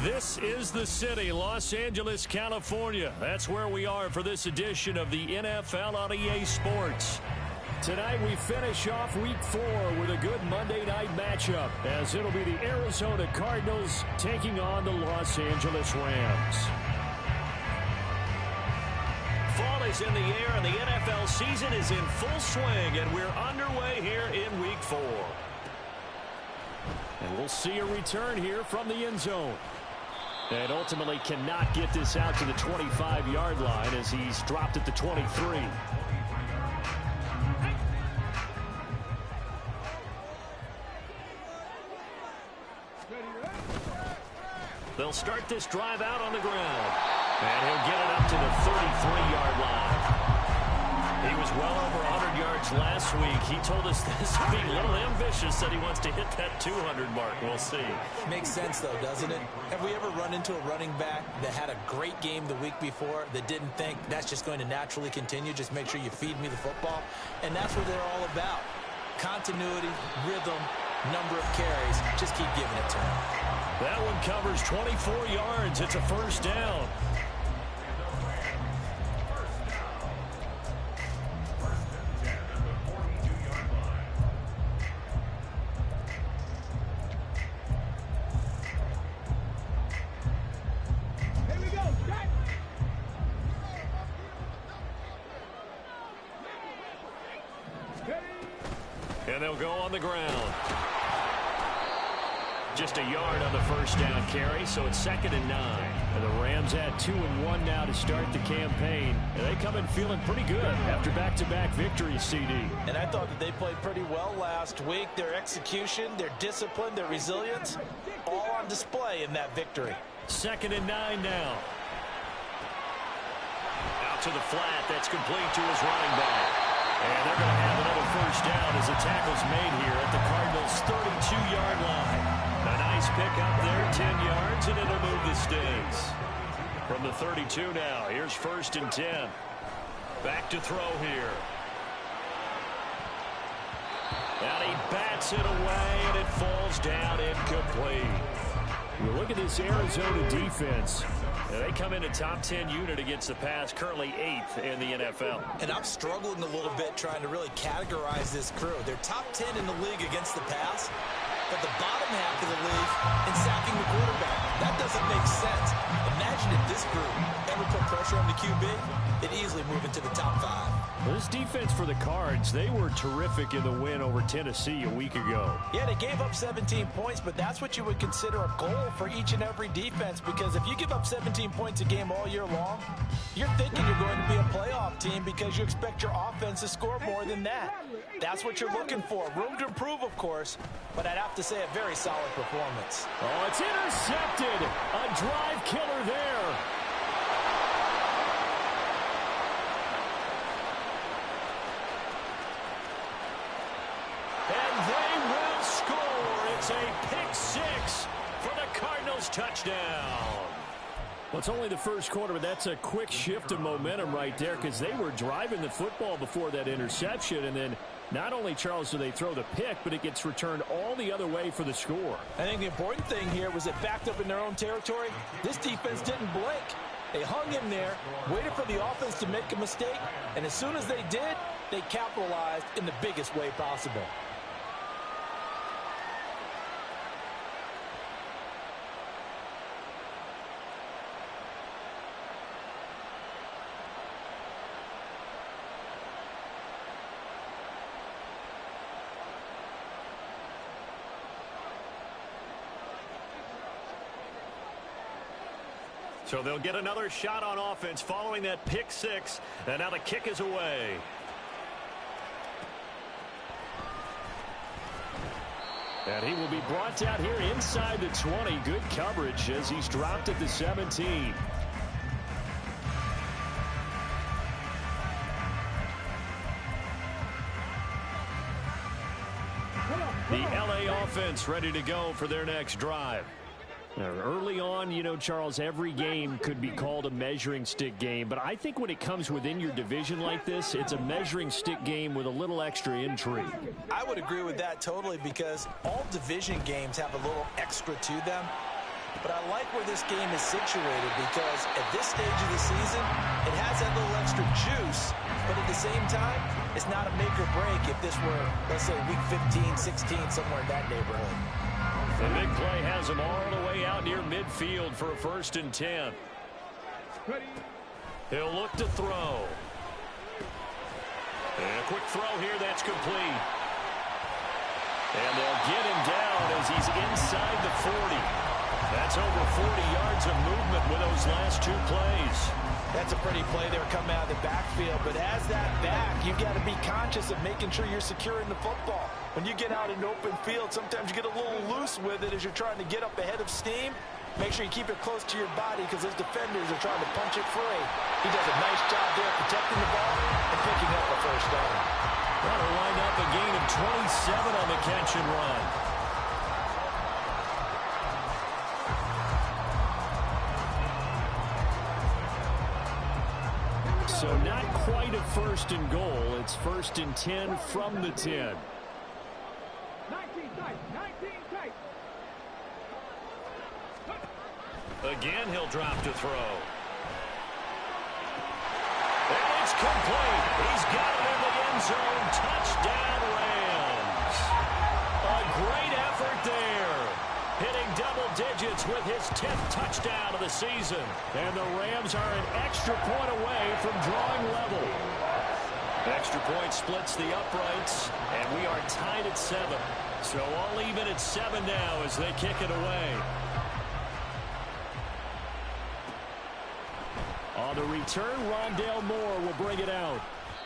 This is the city, Los Angeles, California. That's where we are for this edition of the NFL on EA Sports. Tonight we finish off Week 4 with a good Monday night matchup, as it'll be the Arizona Cardinals taking on the Los Angeles Rams. Fall is in the air and the NFL season is in full swing, and we're underway here in Week 4. And we'll see a return here from the end zone. And ultimately cannot get this out to the 25-yard line as he's dropped at the 23. They'll start this drive out on the ground. And he'll get it up to the 33-yard line. He was well over 100 yards last week. He told us this would be a little ambitious, that he wants to hit that 200 mark. We'll see. Makes sense, though, doesn't it? Have we ever run into a running back that had a great game the week before that didn't think that's just going to naturally continue? Just make sure you feed me the football. And that's what they're all about. Continuity, rhythm, number of carries. Just keep giving it to him. That one covers 24 yards. It's a first down. And they'll go on the ground. Just a yard on the first down carry, so it's 2nd and 9. And the Rams had 2-1 now to start the campaign. And they come in feeling pretty good after back-to-back victories, CD. And I thought that they played pretty well last week. Their execution, their discipline, their resilience, all on display in that victory. 2nd and 9 now. Out to the flat. That's complete to his running back. And they're going to have another first down as the tackle's made here at the Cardinals' 32-yard line. A nice pick up there, 10 yards, and it'll move the sticks. From the 32 now, here's 1st and 10. Back to throw here. And he bats it away, and it falls down incomplete. You look at this Arizona defense. They come in a top 10 unit against the pass, currently 8th in the NFL. And I'm struggling a little bit trying to really categorize this crew. They're top 10 in the league against the pass, but the bottom half of the league in sacking the quarterback. That doesn't make sense. Imagine if this group ever put pressure on the QB, it'd easily move into the top 5. This defense for the Cards, they were terrific in the win over Tennessee a week ago. Yeah, they gave up 17 points, but that's what you would consider a goal for each and every defense, because if you give up 17 points a game all year long, you're thinking you're going to be a playoff team because you expect your offense to score more than that. That's what you're looking for. Room to improve, of course, but I'd have to say a very solid performance. Oh, it's intercepted. A drive killer there. And they will score. It's a pick 6 for the Cardinals touchdown. Well, it's only the first quarter, but that's a quick shift of momentum right there, because they were driving the football before that interception, and then not only, Charles, do they throw the pick, but it gets returned all the other way for the score. I think the important thing here was it backed up in their own territory. This defense didn't blink. They hung in there, waited for the offense to make a mistake, and as soon as they did, they capitalized in the biggest way possible. So they'll get another shot on offense following that pick 6, and now the kick is away. And he will be brought down here inside the 20. Good coverage as he's dropped at the 17. The LA offense ready to go for their next drive. Now, early on, you know, Charles, every game could be called a measuring stick game, but I think when it comes within your division like this, it's a measuring stick game with a little extra intrigue. I would agree with that totally, because all division games have a little extra to them. But I like where this game is situated, because at this stage of the season, it has that little extra juice, but at the same time, it's not a make or break if this were, let's say, week 15, 16, somewhere in that neighborhood. The big play has him all the way out near midfield for a 1st and 10. He'll look to throw. And a quick throw here, that's complete. And they'll get him down as he's inside the 40. That's over 40 yards of movement with those last 2 plays. That's a pretty play there coming out of the backfield, but as that back, you've got to be conscious of making sure you're securing the football. When you get out in open field, sometimes you get a little loose with it as you're trying to get up ahead of steam. Make sure you keep it close to your body, because those defenders are trying to punch it free. He does a nice job there protecting the ball and picking up a 1st down. That'll wind up a gain of 27 on the catch and run. So not quite a 1st and goal. It's 1st and 10 from the 10. 19 tight. Again, he'll drop to throw. And it's complete. He's got it in the end zone. Touchdown, Rams. A great effort there. Hitting double digits with his 10th touchdown of the season. And the Rams are an extra point away from drawing level. Extra point splits the uprights, and we are tied at 7. So all even at 7 now as they kick it away. On the return, Rondale Moore will bring it out.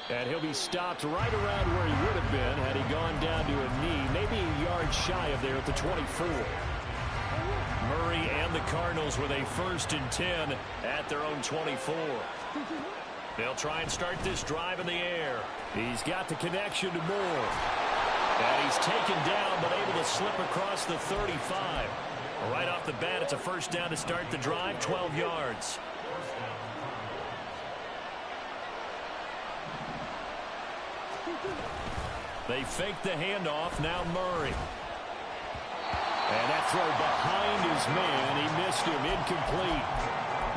And he'll be stopped right around where he would have been had he gone down to a knee, maybe a yard shy of there at the 24. Murray and the Cardinals with a 1st and 10 at their own 24. They'll try and start this drive in the air. He's got the connection to Moore. And he's taken down, but able to slip across the 35. Right off the bat, it's a 1st down to start the drive, 12 yards. They fake the handoff, now Murray. And that throw behind his man, he missed him, incomplete.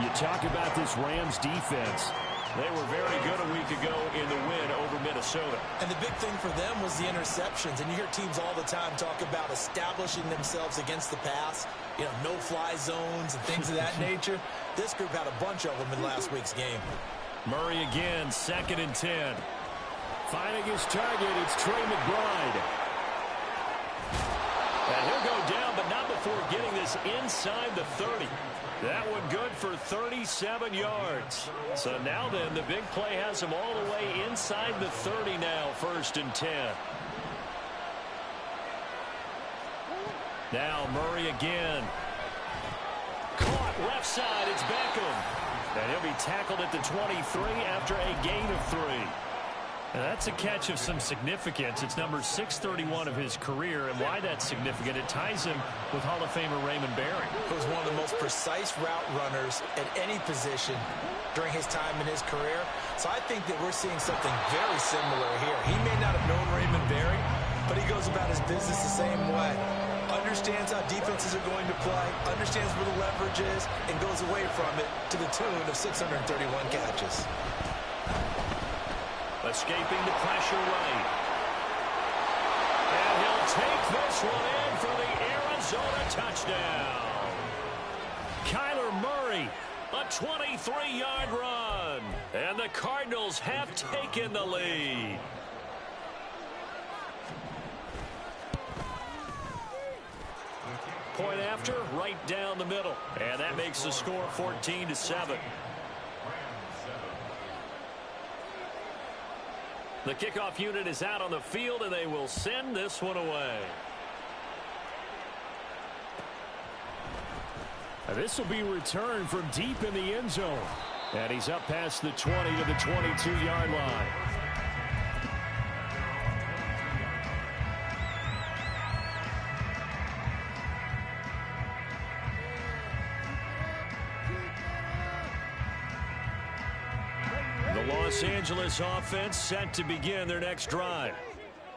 You talk about this Rams defense. They were very good a week ago in the win over Minnesota. And the big thing for them was the interceptions. And you hear teams all the time talk about establishing themselves against the pass. You know, no-fly zones and things of that nature. This group had a bunch of them in last week's game. Murray again, 2nd and 10. Finding his target, it's Trey McBride. And he'll go down, but not before getting this inside the 30. That one good for 37 yards. So now then, the big play has him all the way inside the 30 now, 1st and 10. Now Murray again. Caught left side, it's Beckham. And he'll be tackled at the 23 after a gain of 3. Now that's a catch of some significance. It's number 631 of his career, and why that's significant, it ties him with Hall of Famer Raymond Barry. He was one of the most precise route runners at any position during his time in his career. So I think that we're seeing something very similar here. He may not have known Raymond Barry, but he goes about his business the same way. Understands how defenses are going to play, understands where the leverage is, and goes away from it to the tune of 631 catches. Escaping the pressure right. And he'll take this one in for the Arizona touchdown. Kyler Murray, a 23-yard run. And the Cardinals have taken the lead. Point after, right down the middle. And that makes the score 14-7. The kickoff unit is out on the field, and they will send this one away. This will be returned from deep in the end zone. And he's up past the 20 to the 22-yard line. Los Angeles offense set to begin their next drive.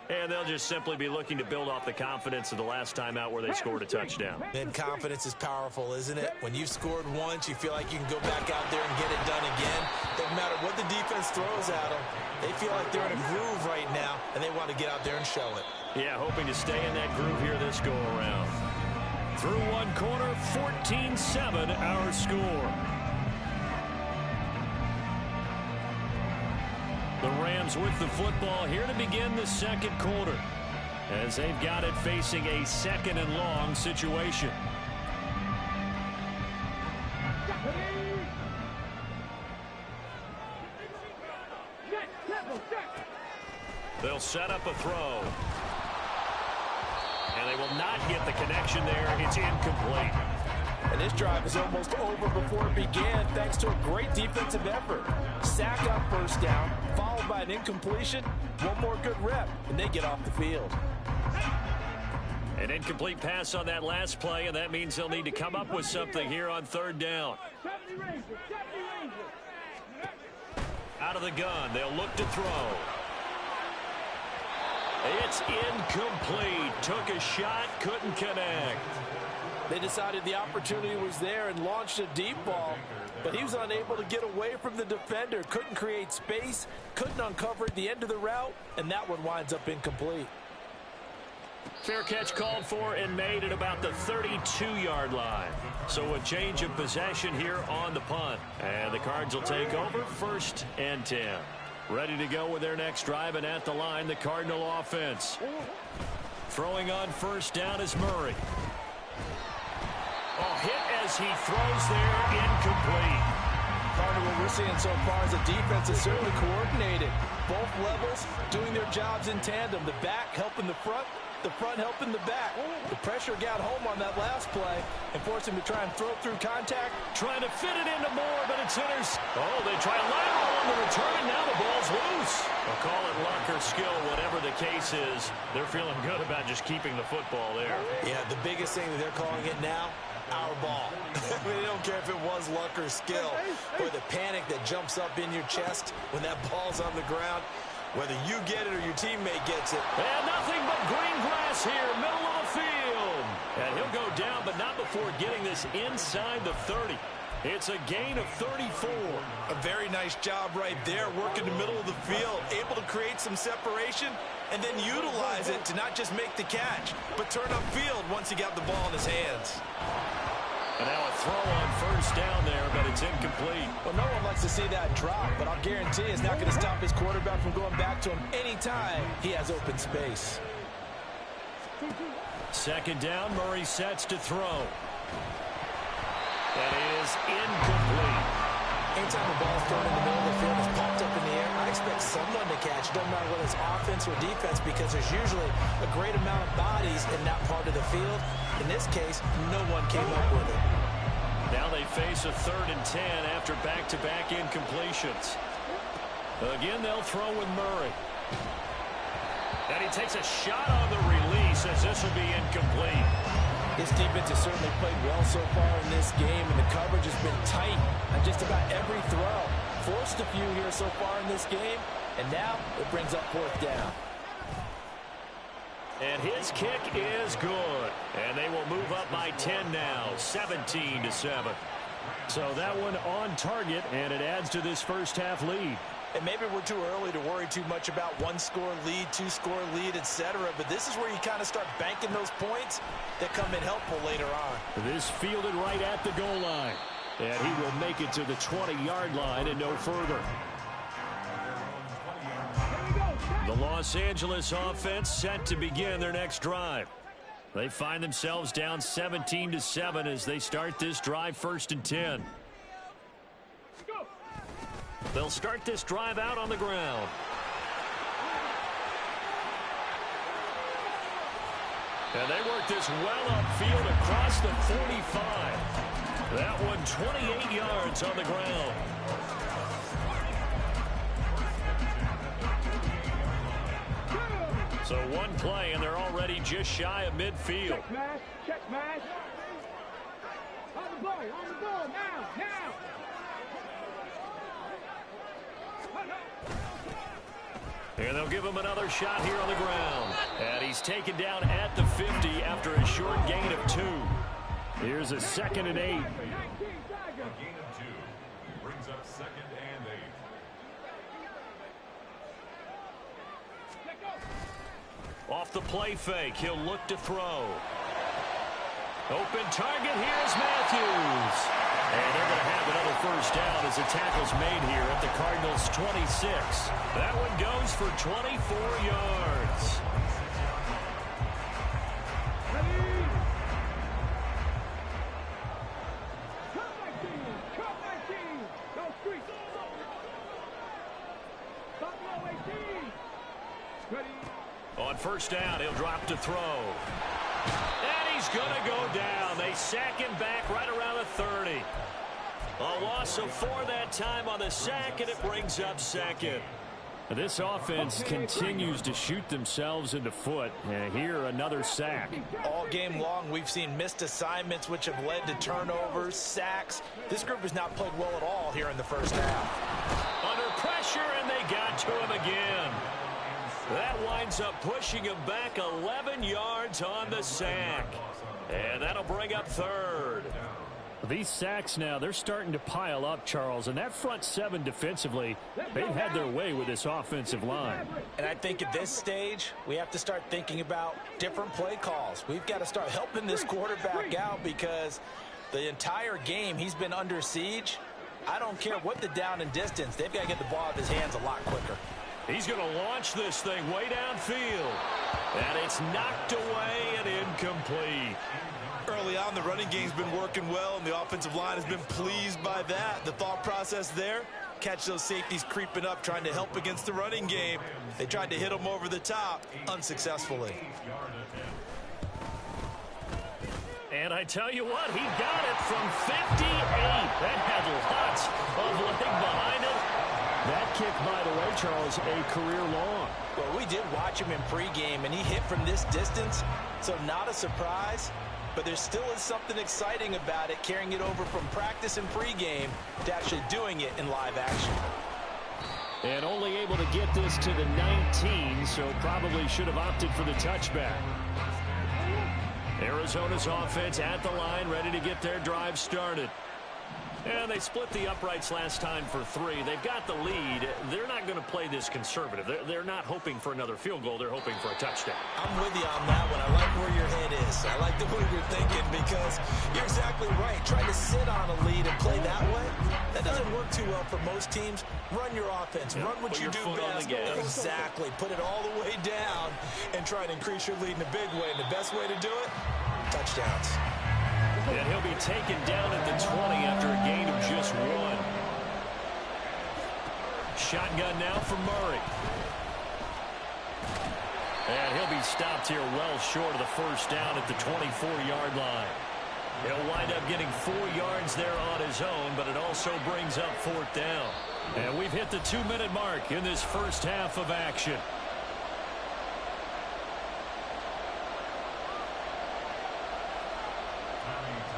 And they'll just simply be looking to build off the confidence of the last time out where they scored a touchdown. And confidence is powerful, isn't it? When you've scored once, you feel like you can go back out there and get it done again. Doesn't matter what the defense throws at them. They feel like they're in a groove right now, and they want to get out there and show it. Yeah, hoping to stay in that groove here this go-around. Through one quarter, 14-7 our score. The Rams with the football here to begin the second quarter, as they've got it facing a second and long situation. They'll set up a throw. And they will not get the connection there. It's incomplete. And this drive is almost over before it began thanks to a great defensive effort. Sack on first down, followed by an incompletion. One more good rep, and they get off the field. An incomplete pass on that last play, and that means they'll need to come up with something here on third down. Out of the gun, they'll look to throw. It's incomplete. Took a shot, couldn't connect. They decided the opportunity was there and launched a deep ball, but he was unable to get away from the defender. Couldn't create space, couldn't uncover at the end of the route, and that one winds up incomplete. Fair catch called for and made at about the 32-yard line. So a change of possession here on the punt. And the Cards will take over, 1st and 10. Ready to go with their next drive, and at the line, the Cardinal offense. Throwing on first down is Murray. Oh, hit as he throws there, incomplete. Cardinal, what we're seeing so far is a defense is certainly coordinated. Both levels doing their jobs in tandem. The back helping the front helping the back. The pressure got home on that last play and forced him to try and throw through contact. Trying to fit it into Moore, but it's Oh, they try lateral on the return, and now the ball's loose. They'll call it luck or skill, whatever the case is. They're feeling good about just keeping the football there. Yeah, the biggest thing that they're calling it now, our ball. They don't care if it was luck or skill. Or the panic that jumps up in your chest when that ball's on the ground. Whether you get it or your teammate gets it. And nothing but green grass here, middle of the field. And he'll go down, but not before getting this inside the 30. It's a gain of 34. A very nice job right there, working the middle of the field, able to create some separation, and then utilize it to not just make the catch, but turn upfield once he got the ball in his hands. And now a throw on first down there, but it's incomplete. Well, no one likes to see that drop, but I'll guarantee it's not going to stop his quarterback from going back to him anytime he has open space. Second down, Murray sets to throw. That is incomplete. Anytime the ball's thrown in the middle of the field, it's popped up in the air, I expect someone to catch. Doesn't matter whether it's offense or defense, because there's usually a great amount of bodies in that part of the field. In this case, no one came up with it. Now they face a 3rd and 10 after back-to-back incompletions. Again, they'll throw with Murray. And he takes a shot on the release, as this will be incomplete. This defense has certainly played well so far in this game, and the coverage has been tight on just about every throw. Forced a few here so far in this game, and now it brings up 4th down. And his kick is good. And they will move up by 10 now, 17-7. So that one on target, and it adds to this first half lead. And maybe we're too early to worry too much about 1-score lead, 2-score lead, etc. But this is where you kind of start banking those points that come in helpful later on. This fielded right at the goal line. And he will make it to the 20-yard line and no further. The Los Angeles offense set to begin their next drive. They find themselves down 17-7 as they start this drive, 1st and 10. They'll start this drive out on the ground. And they work this well upfield across the 45. That one 28 yards on the ground. So one play, and they're already just shy of midfield. Check smash, check smash. On the ball, now, now. And they'll give him another shot here on the ground. And he's taken down at the 50 after a short gain of 2. Here's a 2nd and 8. A gain of 2 brings up 2nd and 8. Off the play fake, he'll look to throw. Open target, here's Matthews. And they're going to have another first down as the tackle's made here at the Cardinals' 26. That one goes for 24 yards. On first down, he'll drop to throw. And he's going to go down. They sack him back right around the 30. A loss of 4 that time on the sack, and it brings up 2nd. This offense continues to shoot themselves in the foot. And here, another sack. All game long, we've seen missed assignments, which have led to turnovers, sacks. This group has not played well at all here in the first half. Under pressure, and they got to him again. That winds up pushing him back 11 yards on the sack. And that'll bring up 3rd. These sacks now, they're starting to pile up, Charles. And that front 7 defensively, they've had their way with this offensive line. And I think at this stage, we have to start thinking about different play calls. We've got to start helping this quarterback out because the entire game he's been under siege. I don't care what the down and distance. They've got to get the ball out of his hands a lot quicker. He's going to launch this thing way downfield. And it's knocked away and incomplete. Early on, the running game's been working well, and the offensive line has been pleased by that. The thought process there, catch those safeties creeping up, trying to help against the running game. They tried to hit them over the top, unsuccessfully. And I tell you what, he got it from 58. That had lots of leg behind it. That kick, by the way, Charles, a career long. Well, we did watch him in pregame, and he hit from this distance, so not a surprise. But there still is something exciting about it, carrying it over from practice and pregame to actually doing it in live action. And only able to get this to the 19, so probably should have opted for the touchback. Arizona's offense at the line, ready to get their drive started. And they split the uprights last time for 3. They've got the lead. They're not going to play this conservative. They're not hoping for another field goal. They're hoping for a touchdown. I'm with you on that one. I like where your head is. I like the way you're thinking because you're exactly right. Trying to sit on a lead and play that way, that doesn't work too well for most teams. Run your offense. Run what you do best. Exactly. Put it all the way down and try to increase your lead in a big way. And the best way to do it, touchdowns. And he'll be taken down at the 20 after a gain of just 1. Shotgun now for Murray. And he'll be stopped here well short of the first down at the 24-yard line. He'll wind up getting 4 yards there on his own, but it also brings up 4th down. And we've hit the 2-minute mark in this first half of action.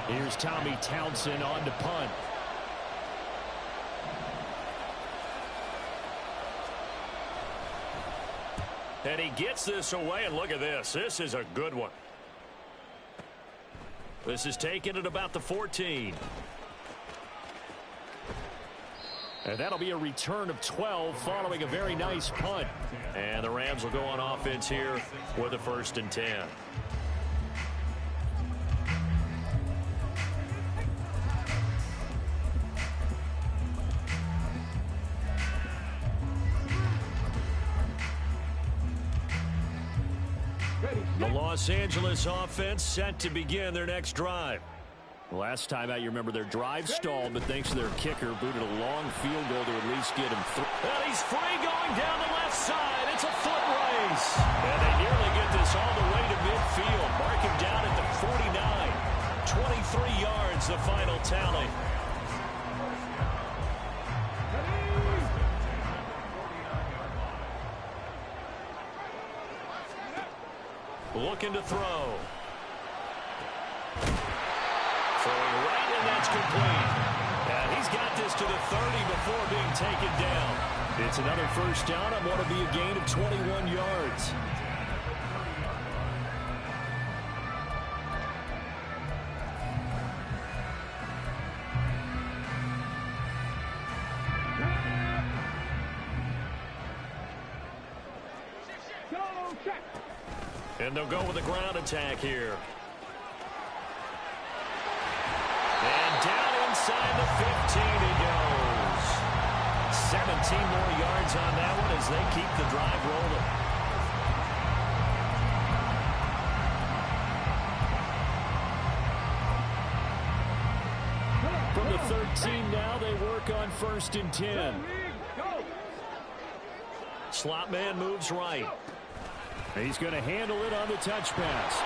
Here's Tommy Townsend on to punt. And he gets this away, and look at this. This is a good one. This is taken at about the 14. And that'll be a return of 12 following a very nice punt. And the Rams will go on offense here with a 1st and 10. The Los Angeles offense set to begin their next drive. Last time out, you remember their drive stalled, but thanks to their kicker, booted a long field goal to at least get him through. And he's free going down the left side. It's a foot race. And they nearly get this all the way to midfield. Mark him down at the 49. 23 yards, the final tally. Looking to throw. Throwing right, and that's complete. And he's got this to the 30 before being taken down. It's another first down on what will be a gain of 21 yards. And they'll go with a ground attack here. And down inside the 15 he goes. 17 more yards on that one as they keep the drive rolling. From the 13 now, they work on 1st and 10. Slot man moves right. He's going to handle it on the touch pass.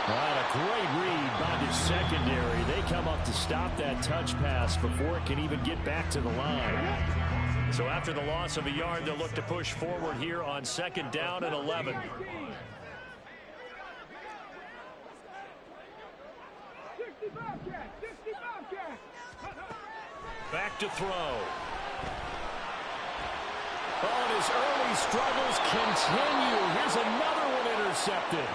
A great read by the secondary. They come up to stop that touch pass before it can even get back to the line. So after the loss of a yard, they'll look to push forward here on 2nd down and 11. Back to throw. Oh, and his early struggles continue. Here's another one intercepted.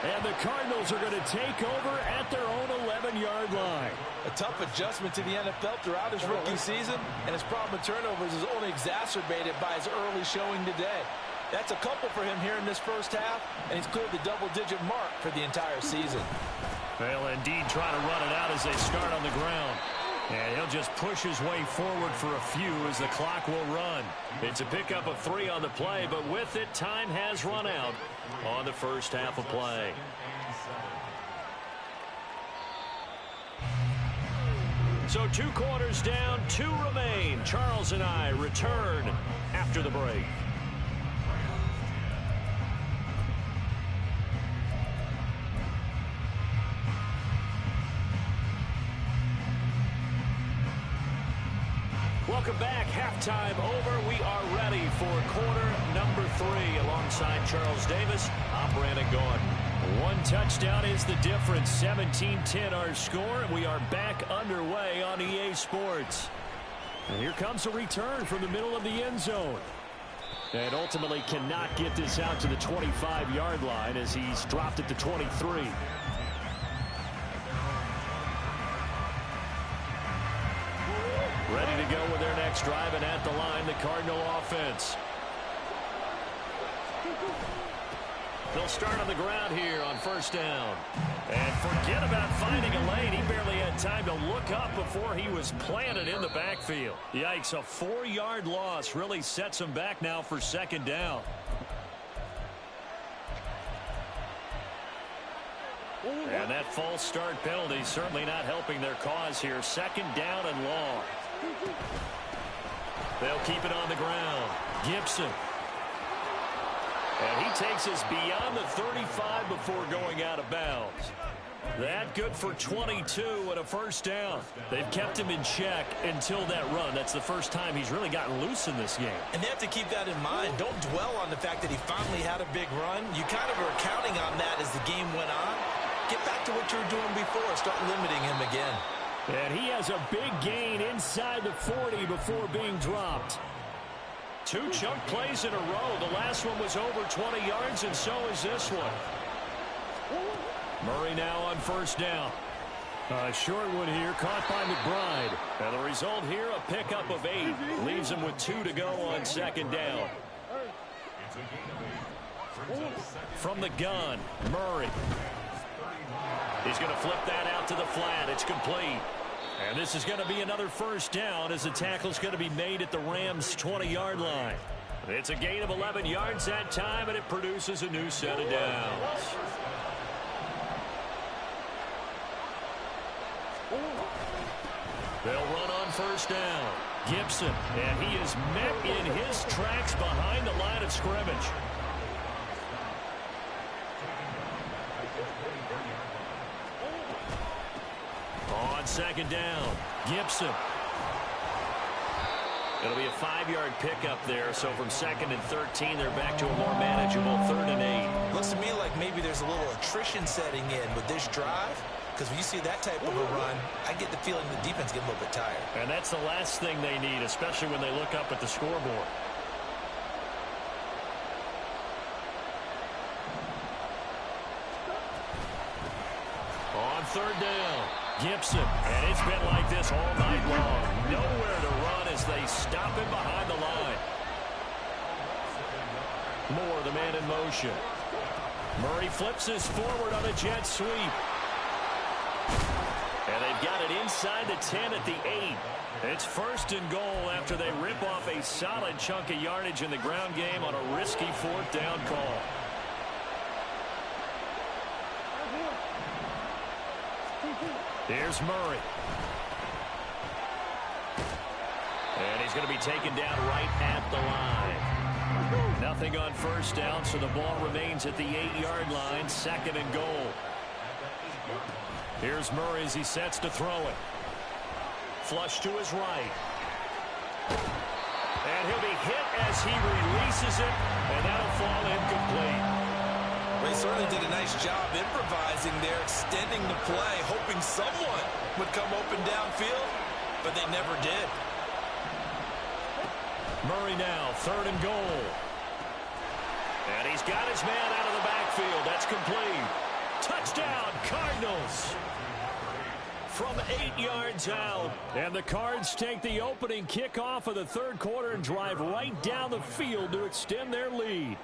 And the Cardinals are going to take over at their own 11-yard line. A tough adjustment to the NFL throughout his rookie season, and his problem with turnovers is only exacerbated by his early showing today. That's a couple for him here in this first half, and he's cleared the double-digit mark for the entire season. They'll indeed try to run it out as they start on the ground. And he'll just push his way forward for a few as the clock will run. It's a pickup of 3 on the play, but with it, time has run out on the first half of play. So 2 quarters down, 2 remain. Charles and I return after the break. Welcome back. Halftime over. We are ready for quarter number 3 alongside Charles Davis. I'm Brandon Gordon. 1 touchdown is the difference. 17-10 our score, and we are back underway on EA Sports. And here comes a return from the middle of the end zone. And ultimately cannot get this out to the 25-yard line as he's dropped at the 23. Ready to go with their next drive, and at the line, the Cardinal offense. They'll start on the ground here on 1st down. And forget about finding a lane. He barely had time to look up before he was planted in the backfield. Yikes, a 4-yard loss really sets him back now for 2nd down. And that false start penalty certainly not helping their cause here. 2nd down and long. They'll keep it on the ground. Gibson. And he takes us beyond the 35 before going out of bounds. That good for 22 and a 1st down. They've kept him in check until that run. That's the first time he's really gotten loose in this game. And they have to keep that in mind. Don't dwell on the fact that he finally had a big run. You kind of were counting on that as the game went on. Get back to what you were doing before. Start limiting him again. And he has a big gain inside the 40 before being dropped. 2 chunk plays in a row. The last one was over 20 yards, and so is this one. Murray now on 1st down. A short one here, caught by McBride. And the result here, a pickup of 8. Leaves him with 2 to go on 2nd down. From the gun, Murray. He's going to flip that out to the flat. It's complete. And this is going to be another 1st down as the tackle's going to be made at the Rams' 20-yard line. It's a gain of 11 yards that time, and it produces a new set of downs. They'll run on 1st down. Gibson, and he is met in his tracks behind the line of scrimmage. On 2nd down, Gibson. It'll be a 5-yard pickup there, so from 2nd and 13, they're back to a more manageable 3rd and 8. Looks to me like maybe there's a little attrition setting in with this drive. because when you see that type of a run, I get the feeling the defense get a little bit tired. And that's the last thing they need, especially when they look up at the scoreboard. On third down, Gibson. And it's been like this all night long. Nowhere to run as they stop him behind the line. Moore, the man in motion. Murray flips this forward on a jet sweep. And they've got it inside the 10 at the 8. It's first and goal after they rip off a solid chunk of yardage in the ground game on a risky fourth down call. Here's Murray. And he's going to be taken down right at the line. Nothing on first down, so the ball remains at the 8-yard line, second and goal. Here's Murray as he sets to throw it. Flush to his right. And he'll be hit as he releases it, and that'll fall incomplete. They certainly did a nice job improvising there, extending the play, hoping someone would come open downfield, but they never did. Murray now, third and goal. And he's got his man out of the backfield. That's complete. Touchdown, Cardinals. From 8 yards out. And the Cards take the opening kickoff of the third quarter and drive right down the field to extend their lead.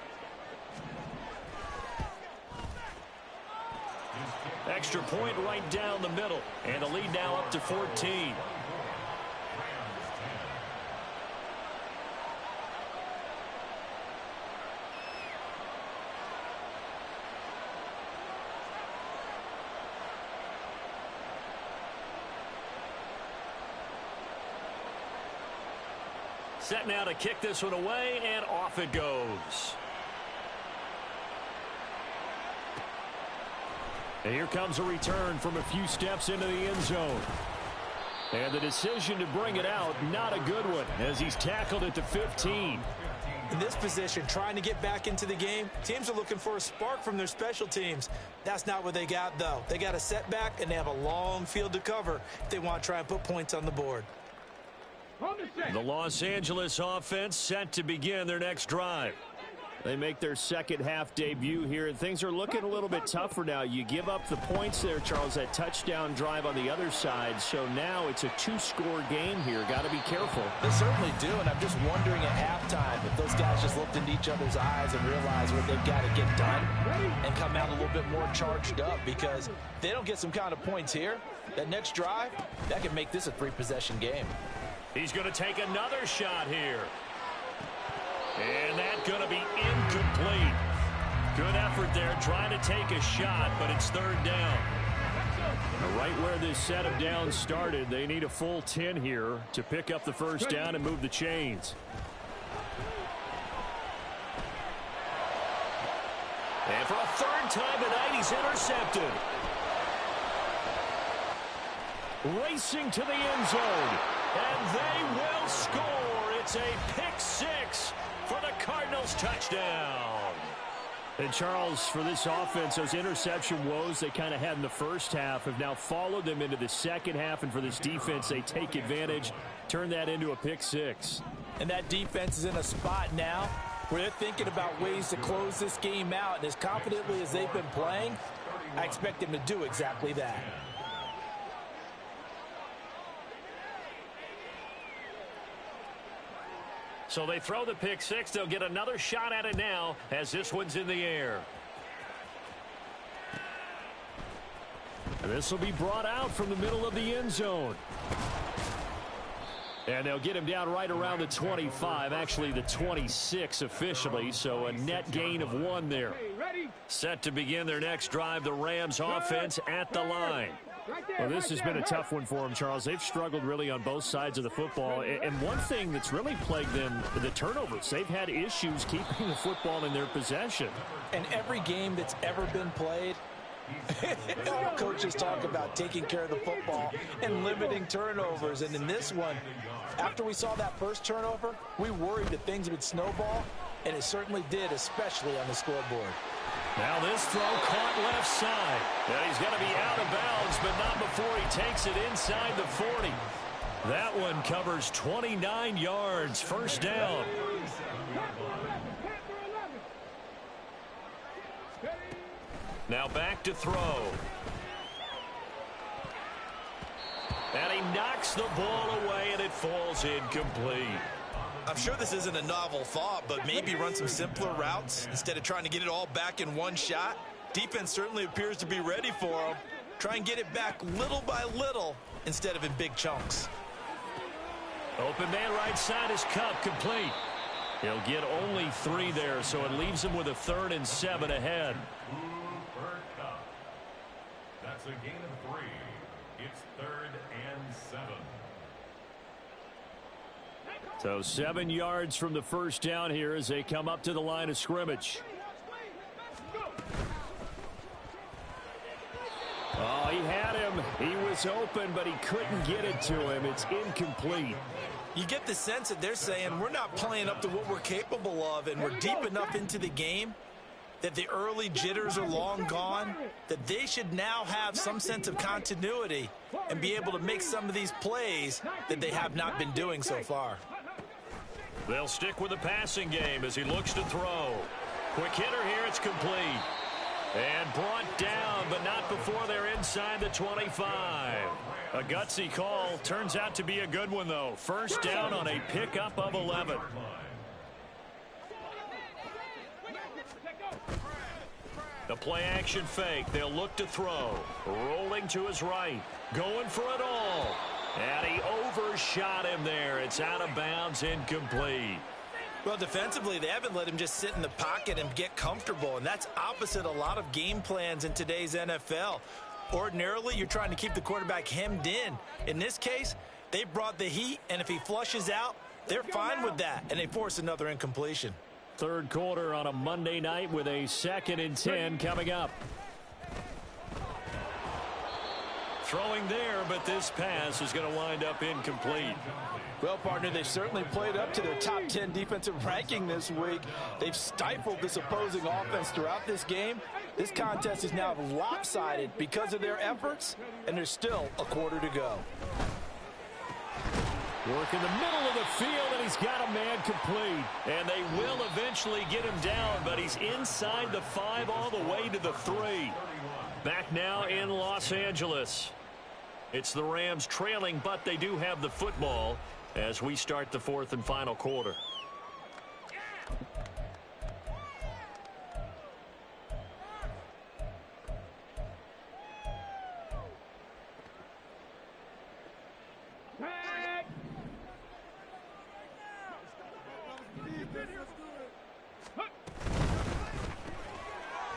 Extra point right down the middle. And the lead now up to 14. Set now to kick this one away, and off it goes. And here comes a return from a few steps into the end zone. And the decision to bring it out, not a good one, as he's tackled at the 15. In this position, trying to get back into the game, teams are looking for a spark from their special teams. That's not what they got, though. They got a setback, and they have a long field to cover if they want to try and put points on the board. The Los Angeles offense set to begin their next drive. They make their second half debut here, and things are looking a little bit tougher now. You give up the points there, Charles, that touchdown drive on the other side. So now it's a 2-score game here. Got to be careful. They certainly do, and I'm just wondering at halftime if those guys just looked into each other's eyes and realized what they've got to get done and come out a little bit more charged up, because if they don't get some kind of points here, that next drive, that could make this a 3-possession game. He's going to take another shot here. And that's going to be incomplete. Good effort there trying to take a shot, but it's third down. Right where this set of downs started, they need a full 10 here to pick up the first down and move the chains. And for a third time tonight, he's intercepted. Racing to the end zone. And they will score. It's a pick six for the Cardinals touchdown. And Charles, for this offense, those interception woes they kind of had in the first half have now followed them into the second half. And for this defense, they take advantage, turn that into a pick six. And that defense is in a spot now where they're thinking about ways to close this game out. And as confidently as they've been playing, I expect them to do exactly that. So they throw the pick six. They'll get another shot at it now as this one's in the air. And this will be brought out from the middle of the end zone. And they'll get him down right around the 25, actually the 26 officially, so a net gain of 1 there. Set to begin their next drive, the Rams offense at the line. Well, this has been a tough one for them, Charles. They've struggled really on both sides of the football. And one thing that's really plagued them, the turnovers. They've had issues keeping the football in their possession. And every game that's ever been played, all coaches talk about taking care of the football and limiting turnovers. And in this one, after we saw that first turnover, we worried that things would snowball, and it certainly did, especially on the scoreboard. Now this throw caught left side. And he's going to be out of bounds, but not before he takes it inside the 40. That one covers 29 yards. First down. Now back to throw. And he knocks the ball away, and it falls incomplete. I'm sure this isn't a novel thought, but maybe run some simpler routes instead of trying to get it all back in one shot. Defense certainly appears to be ready for him. Try and get it back little by little instead of in big chunks. Open man right side is Cup, complete. He'll get only 3 there, so it leaves him with a 3rd and 7 ahead. That's a gain of 3. It's 3rd and 7. So 7 yards from the first down here as they come up to the line of scrimmage. Oh, he had him. He was open, but he couldn't get it to him. It's incomplete. You get the sense that they're saying we're not playing up to what we're capable of, and we're deep enough into the game that the early jitters are long gone, that they should now have some sense of continuity and be able to make some of these plays that they have not been doing so far. They'll stick with the passing game as he looks to throw. Quick hitter here, it's complete. And brought down, but not before they're inside the 25. A gutsy call. Turns out to be a good one, though. First down on a pickup of 11. The play action fake. They'll look to throw. Rolling to his right. Going for it all. And he overshot him there. It's out of bounds, incomplete. Well, defensively, they haven't let him just sit in the pocket and get comfortable, and that's opposite a lot of game plans in today's NFL. Ordinarily, you're trying to keep the quarterback hemmed in. In this case, they brought the heat, and if he flushes out, they're fine with that, and they force another incompletion. Third quarter on a Monday night with a 2nd and 10 coming up. Throwing there, but this pass is going to wind up incomplete. Well, partner, they certainly played up to their top 10 defensive ranking this week. They've stifled this opposing offense throughout this game. This contest is now lopsided because of their efforts, and there's still a quarter to go. Work in the middle of the field, and he's got a man complete. And they will eventually get him down, but he's inside the 5 all the way to the 3. Back now in Los Angeles. It's the Rams trailing, but they do have the football as we start the 4th and final quarter.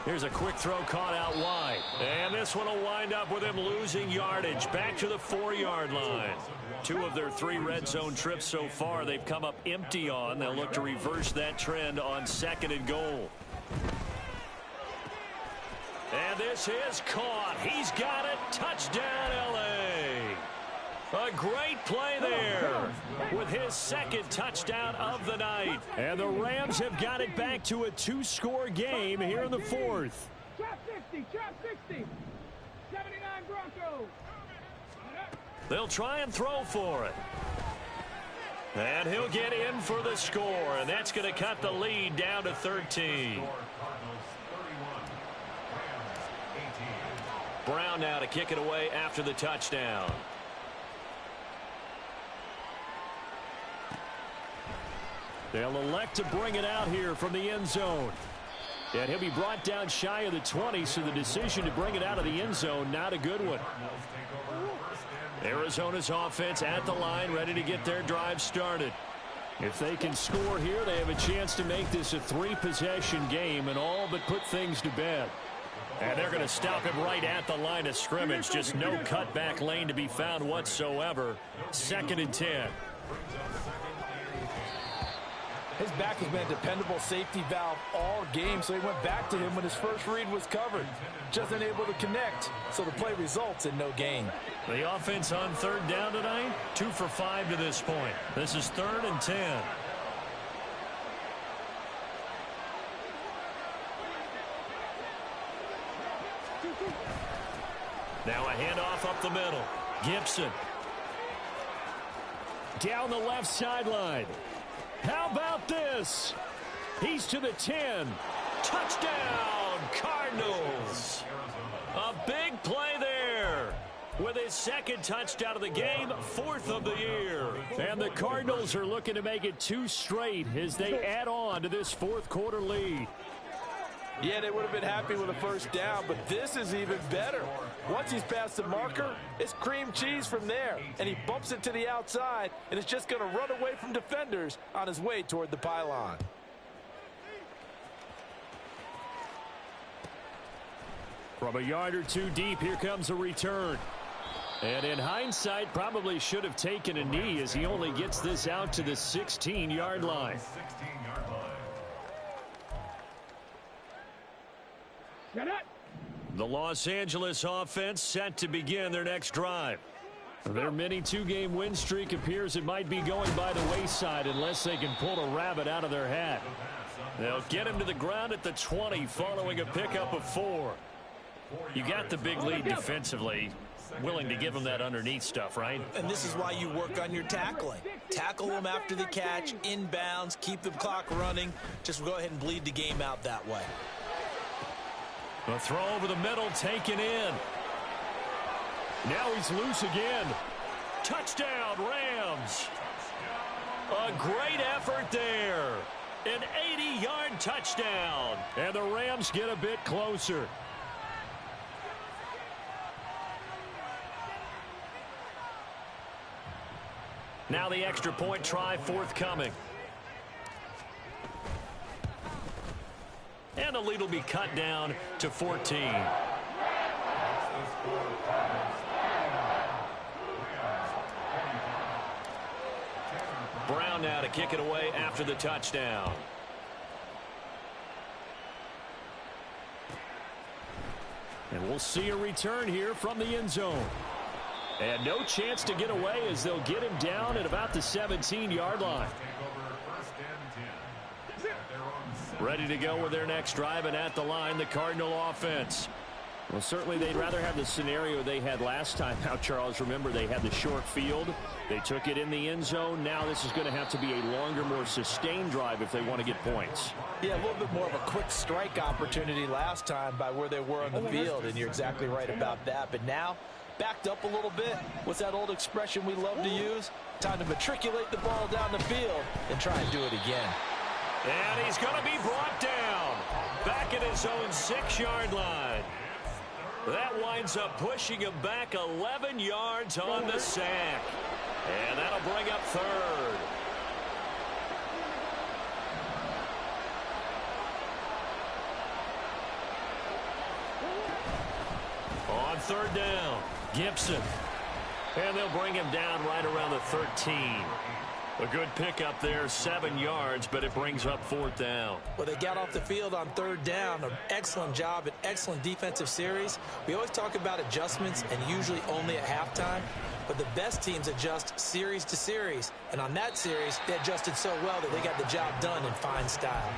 Here's a quick throw caught out wide. And this one will wind up with him losing yardage. Back to the 4-yard line. 2 of their 3 red zone trips so far they've come up empty on. They'll look to reverse that trend on 2nd and goal. And this is caught. He's got it. Touchdown, L.A. A great play there with his 2nd touchdown of the night. And the Rams have got it back to a 2-score game here in the 4th. Trap 60, trap 60. 79 Broncos. They'll try and throw for it. And he'll get in for the score. And that's going to cut the lead down to 13. Brown now to kick it away after the touchdown. They'll elect to bring it out here from the end zone. And he'll be brought down shy of the 20, so the decision to bring it out of the end zone, not a good one. Arizona's offense at the line, ready to get their drive started. If they can score here, they have a chance to make this a 3-possession game and all but put things to bed. And they're going to stop him right at the line of scrimmage. Just no cutback lane to be found whatsoever. 2nd and 10. His back has been a dependable safety valve all game, so he went back to him when his first read was covered. Just unable to connect, so the play results in no gain. The offense on 3rd down tonight, 2 for 5 to this point. This is 3rd and 10. Now a handoff up the middle. Gibson. Down the left sideline. How about this? He's to the 10. Touchdown, Cardinals. A big play there. With his second touchdown of the game, 4th of the year. And the Cardinals are looking to make it 2 straight as they add on to this 4th quarter lead. Yeah, they would have been happy with a first down, but this is even better. Once he's past the marker, it's cream cheese from there. And he bumps it to the outside, and it's just going to run away from defenders on his way toward the pylon. From a yard or 2 deep, here comes a return. And in hindsight, probably should have taken a knee as he only gets this out to the 16-yard line. 16-yard line. Get it. The Los Angeles offense set to begin their next drive. Their mini 2-game win streak appears it might be going by the wayside unless they can pull a rabbit out of their hat. They'll get him to the ground at the 20 following a pickup of 4. You got the big lead defensively. Willing to give them that underneath stuff, right? And this is why you work on your tackling. Tackle them after the catch, inbounds, keep the clock running. Just go ahead and bleed the game out that way. A throw over the middle taken in. Now he's loose again. Touchdown, Rams. A great effort there. An 80-yard touchdown. And the Rams get a bit closer. Now the extra point try forthcoming. And the lead will be cut down to 14. Brown now to kick it away after the touchdown. And we'll see a return here from the end zone. And no chance to get away as they'll get him down at about the 17-yard line. Ready to go with their next drive, and at the line, the Cardinal offense. Well, certainly they'd rather have the scenario they had last time out, Charles. Remember, they had the short field. They took it in the end zone. Now this is going to have to be a longer, more sustained drive if they want to get points. Yeah, a little bit more of a quick strike opportunity last time by where they were on the field, and you're exactly right about that. But now, backed up a little bit. What's that old expression we love to use? Time to matriculate the ball down the field and try and do it again. And he's going to be brought down back at his own 6-yard line. That winds up pushing him back 11 yards on the sack. And that'll bring up 3rd. On 3rd down, Gibson. And they'll bring him down right around the 13. A good pickup there, 7 yards, but it brings up 4th down. Well, they got off the field on 3rd down. An excellent job, an excellent defensive series. We always talk about adjustments and usually only at halftime, but the best teams adjust series to series. And on that series, they adjusted so well that they got the job done in fine style.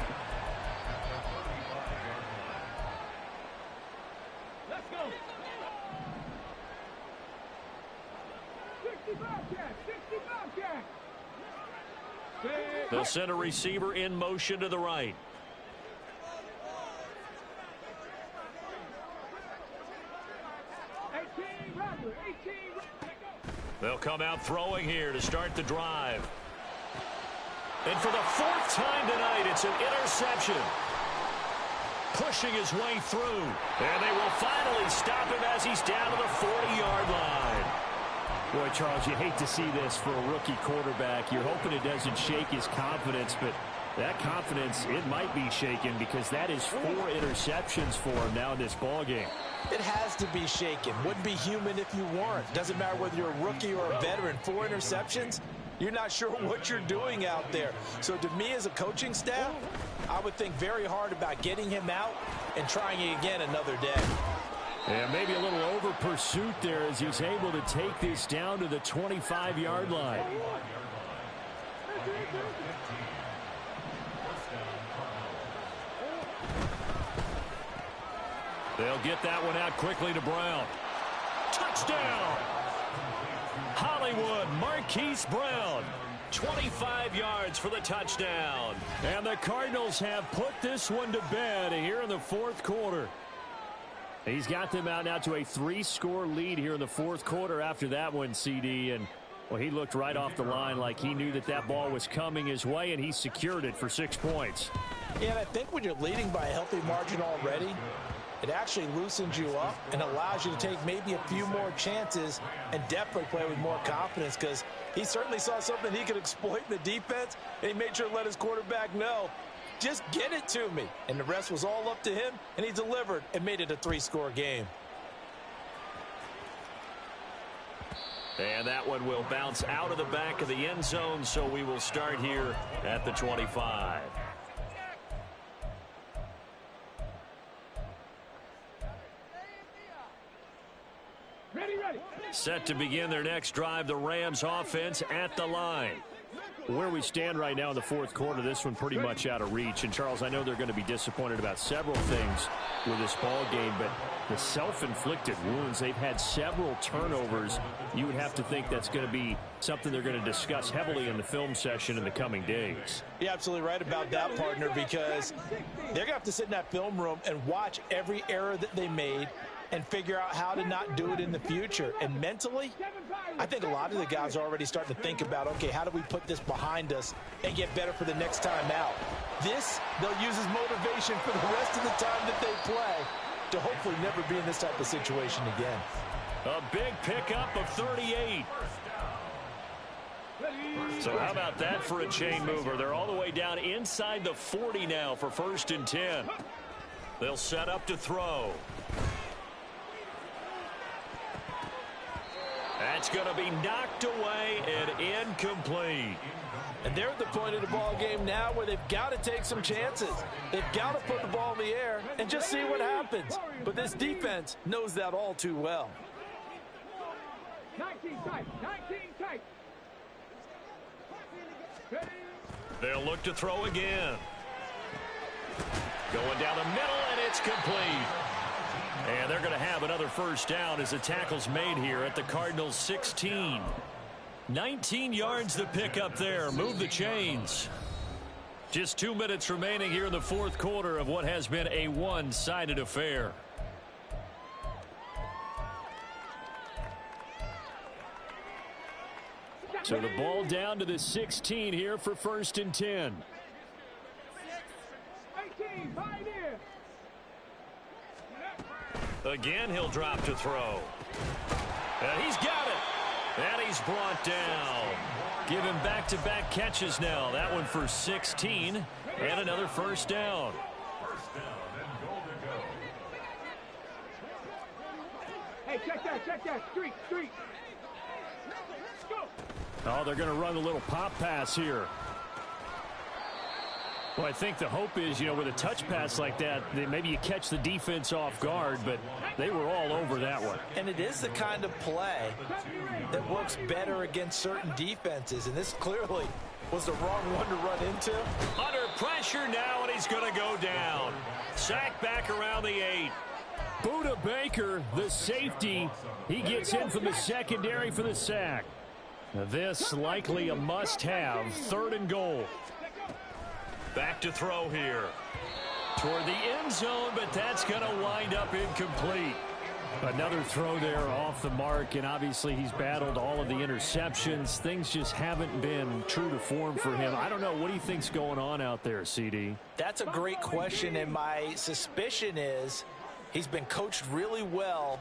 Let's go. 65 catch, 65 catch. They'll send a receiver in motion to the right. 18, Roger, 18. They'll come out throwing here to start the drive. And for the 4th time tonight, it's an interception. Pushing his way through. And they will finally stop him as he's down to the 40-yard line. Boy, Charles, you hate to see this for a rookie quarterback. You're hoping it doesn't shake his confidence, but that confidence, it might be shaken because that is 4 interceptions for him now in this ballgame. It has to be shaken. Wouldn't be human if you weren't. Doesn't matter whether you're a rookie or a veteran. 4 interceptions, you're not sure what you're doing out there. So to me as a coaching staff, I would think very hard about getting him out and trying it again another day. And maybe a little over pursuit there as he's able to take this down to the 25-yard line. They'll get that one out quickly to Brown. Touchdown! Hollywood Marquise Brown. 25 yards for the touchdown. And the Cardinals have put this one to bed here in the fourth quarter. He's got them out now to a 3-score lead here in the fourth quarter after that one, CD. And, well, he looked right off the line like he knew that that ball was coming his way, and he secured it for 6 points. Yeah, and I think when you're leading by a healthy margin already, it actually loosens you up and allows you to take maybe a few more chances and definitely play with more confidence, because he certainly saw something he could exploit in the defense, and he made sure to let his quarterback know, just get it to me. And the rest was all up to him, and he delivered and made it a 3-score game. And that one will bounce out of the back of the end zone, so we will start here at the 25. Ready. Set to begin their next drive, the Rams offense at the line. Where we stand right now in the fourth quarter, this one pretty much out of reach. And, Charles, I know they're going to be disappointed about several things with this ball game, but the self-inflicted wounds, they've had several turnovers. You would have to think that's going to be something they're going to discuss heavily in the film session in the coming days. You're absolutely right about that, partner, because they're going to have to sit in that film room and watch every error that they made and figure out how to not do it in the future. And mentally, I think a lot of the guys are already starting to think about, okay, how do we put this behind us and get better for the next time out? This, they'll use as motivation for the rest of the time that they play to hopefully never be in this type of situation again. A big pickup of 38. So how about that for a chain mover? They're all the way down inside the 40 now for 1st and 10. They'll set up to throw. That's going to be knocked away and incomplete. And they're at the point of the ball game now where they've got to take some chances. They've got to put the ball in the air and just see what happens. But this defense knows that all too well. 19 tight. They'll look to throw again. Going down the middle, and it's complete. And they're going to have another first down as the tackle's made here at the Cardinals' 16. 19 yards to pick up there. Move the chains. Just 2 minutes remaining here in the fourth quarter of what has been a one-sided affair. So the ball down to the 16 here for 1st and 10. 18, pioneer. Again, he'll drop to throw. And he's got it. And he's brought down. Give him back-to-back catches now. That one for 16. And another first down. Hey, check that. Street. Go. Oh, they're going to run a little pop pass here. Well, I think the hope is, with a touch pass like that, maybe you catch the defense off guard, but they were all over that one. And it is the kind of play that works better against certain defenses, and this clearly was the wrong one to run into. Under pressure now, and he's going to go down. Sack back around the 8. Buda Baker, the safety, he gets in from the secondary for the sack. This likely a must-have. 3rd and goal. Back to throw here. Toward the end zone, but that's going to wind up incomplete. Another throw there off the mark, and obviously he's battled all of the interceptions. Things just haven't been true to form for him. I don't know. What do you think's going on out there, CD? That's a great question, and my suspicion is he's been coached really well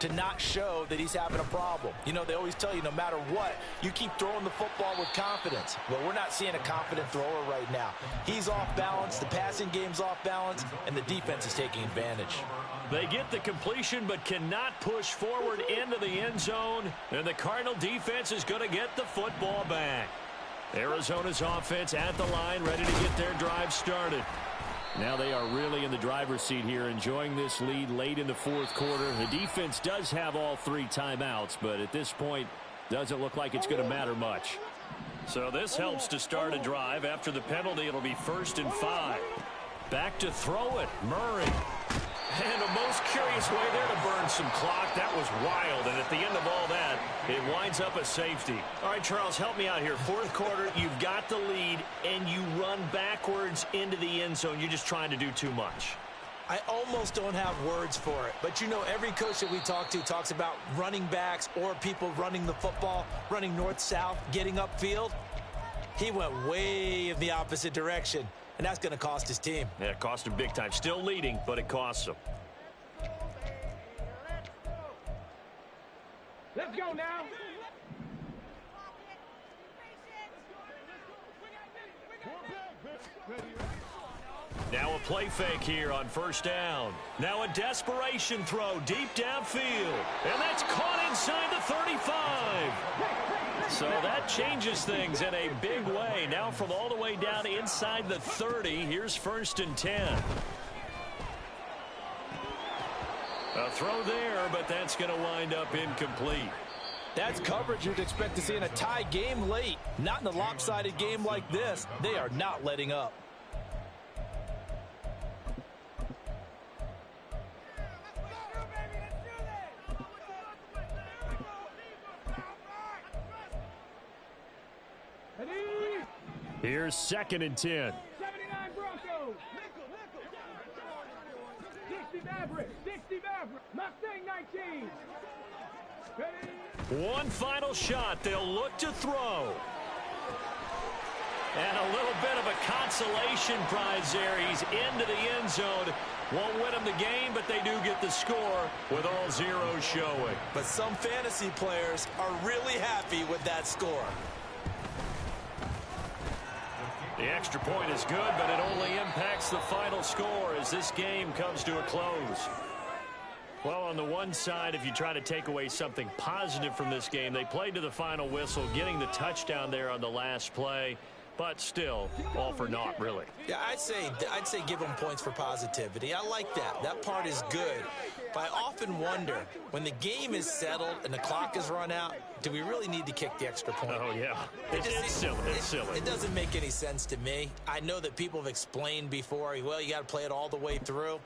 to not show that he's having a problem. They always tell you no matter what, you keep throwing the football with confidence. Well, we're not seeing a confident thrower right now. He's off balance, the passing game's off balance, and the defense is taking advantage. They get the completion but cannot push forward into the end zone, and the Cardinal defense is going to get the football back. Arizona's offense at the line, ready to get their drive started. Now they are really in the driver's seat here, enjoying this lead late in the fourth quarter. The defense does have all 3 timeouts, but at this point, doesn't look like it's going to matter much. So this helps to start a drive. After the penalty, it'll be 1st and 5. Back to throw it. Murray. And the most curious way there to burn some clock. That was wild. And at the end of all that, it winds up a safety. All right, Charles, help me out here. Fourth quarter, you've got the lead, and you run backwards into the end zone. You're just trying to do too much. I almost don't have words for it. But, you know, every coach that we talk to talks about running backs or people running the football, running north-south, getting upfield. He went way in the opposite direction, and that's going to cost his team. Yeah, it cost him big time. Still leading, but it costs him. Let's go now. Now a play fake here on first down. Now a desperation throw deep downfield. And that's caught inside the 35. So that changes things in a big way. Now from all the way down inside the 30, here's 1st and 10. A throw there, but that's going to wind up incomplete. That's coverage you'd expect to see in a tie game late. Not in a lopsided game like this. They are not letting up. Here's 2nd and 10. 79 Broncos. 60 Mavericks. 60 Mavericks. Mustang 19. Ready? One final shot. They'll look to throw. And a little bit of a consolation prize there. He's into the end zone. Won't win them the game, but they do get the score with all zeros showing. But some fantasy players are really happy with that score. The extra point is good, but it only impacts the final score as this game comes to a close. Well, on the one side, if you try to take away something positive from this game, they played to the final whistle, getting the touchdown there on the last play. But still, all for naught, really. Yeah, I'd say give them points for positivity. I like that. That part is good. But I often wonder, when the game is settled and the clock is run out, do we really need to kick the extra point? Oh, yeah. It's silly. It's silly. It doesn't make any sense to me. I know that people have explained before, well, you got to play it all the way through.